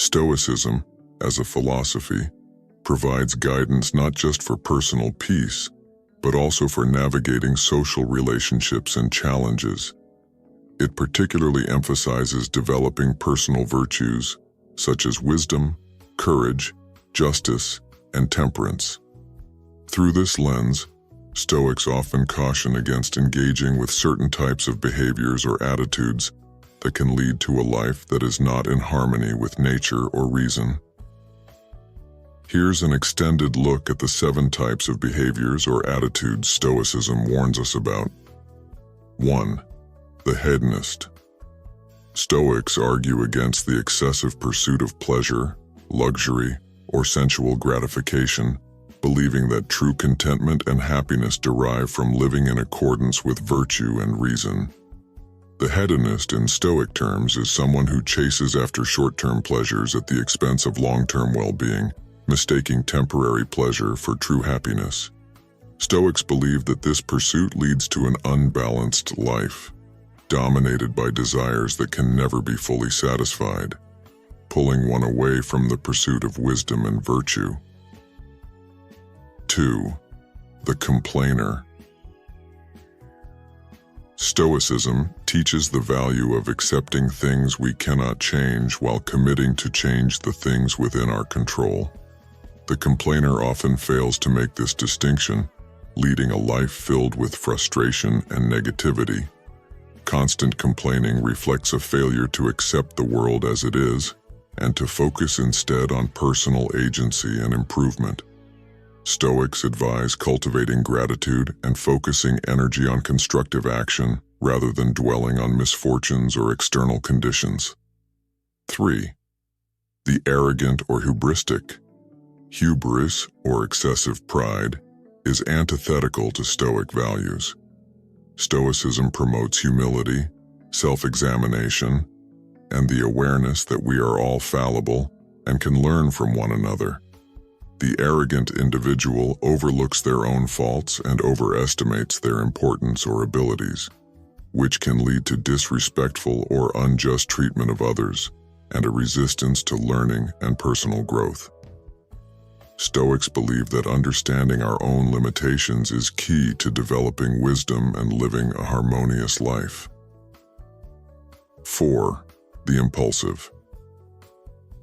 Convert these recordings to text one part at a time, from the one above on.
Stoicism, as a philosophy, provides guidance not just for personal peace, but also for navigating social relationships and challenges. It particularly emphasizes developing personal virtues such as wisdom, courage, justice, and temperance. Through this lens, Stoics often caution against engaging with certain types of behaviors or attitudes that can lead to a life that is not in harmony with nature or reason. Here's an extended look at the 7 types of behaviors or attitudes Stoicism warns us about. 1. The hedonist. Stoics argue against the excessive pursuit of pleasure, luxury, or sensual gratification, believing that true contentment and happiness derive from living in accordance with virtue and reason. The hedonist in Stoic terms is someone who chases after short-term pleasures at the expense of long-term well-being, mistaking temporary pleasure for true happiness. Stoics believe that this pursuit leads to an unbalanced life, dominated by desires that can never be fully satisfied, pulling one away from the pursuit of wisdom and virtue. 2. The complainer. Stoicism teaches the value of accepting things we cannot change while committing to change the things within our control. The complainer often fails to make this distinction, leading a life filled with frustration and negativity. Constant complaining reflects a failure to accept the world as it is and to focus instead on personal agency and improvement. Stoics advise cultivating gratitude and focusing energy on constructive action rather than dwelling on misfortunes or external conditions. 3. The arrogant or hubristic. Hubris, or excessive pride, is antithetical to Stoic values. Stoicism promotes humility, self-examination, and the awareness that we are all fallible and can learn from one another. The arrogant individual overlooks their own faults and overestimates their importance or abilities, which can lead to disrespectful or unjust treatment of others and a resistance to learning and personal growth. Stoics believe that understanding our own limitations is key to developing wisdom and living a harmonious life. 4. The impulsive.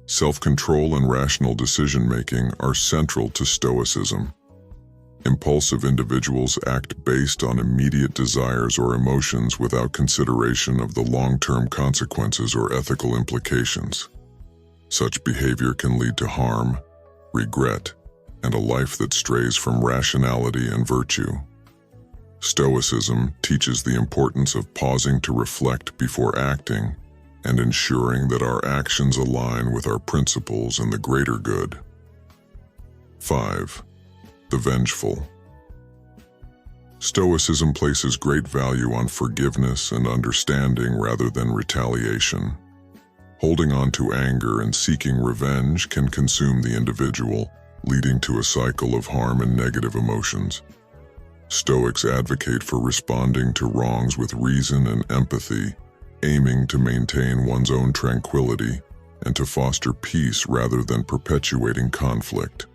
Self-control and rational decision-making are central to Stoicism. Impulsive individuals act based on immediate desires or emotions without consideration of the long-term consequences or ethical implications. Such behavior can lead to harm, regret, and a life that strays from rationality and virtue. Stoicism teaches the importance of pausing to reflect before acting and ensuring that our actions align with our principles and the greater good. 5. The vengeful. Stoicism places great value on forgiveness and understanding rather than retaliation. Holding on to anger and seeking revenge can consume the individual, leading to a cycle of harm and negative emotions. Stoics advocate for responding to wrongs with reason and empathy, aiming to maintain one's own tranquility and to foster peace rather than perpetuating conflict.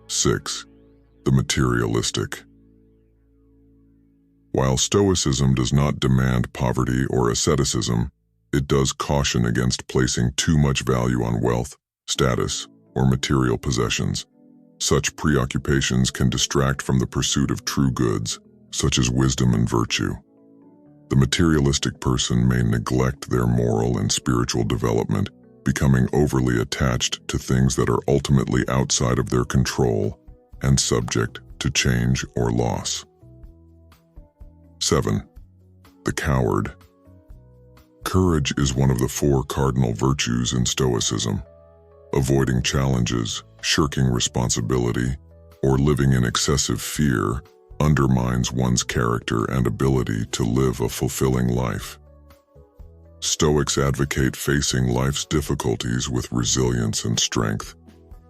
6. The materialistic. While Stoicism does not demand poverty or asceticism, it does caution against placing too much value on wealth, status, or material possessions. Such preoccupations can distract from the pursuit of true goods, such as wisdom and virtue. The materialistic person may neglect their moral and spiritual development, becoming overly attached to things that are ultimately outside of their control and subject to change or loss. 7. The coward. Courage is one of the 4 cardinal virtues in Stoicism. Avoiding challenges, shirking responsibility, or living in excessive fear undermines one's character and ability to live a fulfilling life. Stoics advocate facing life's difficulties with resilience and strength,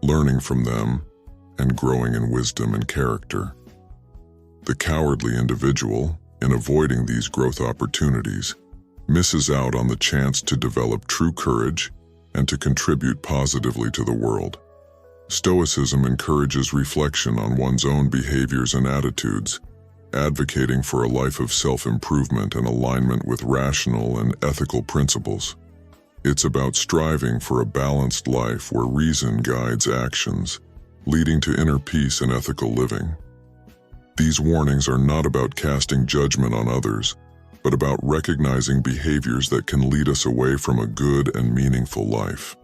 learning from them, and growing in wisdom and character. The cowardly individual, in avoiding these growth opportunities, misses out on the chance to develop true courage and to contribute positively to the world. Stoicism encourages reflection on one's own behaviors and attitudes, advocating for a life of self-improvement and alignment with rational and ethical principles. It's about striving for a balanced life where reason guides actions, leading to inner peace and ethical living. These warnings are not about casting judgment on others, but about recognizing behaviors that can lead us away from a good and meaningful life.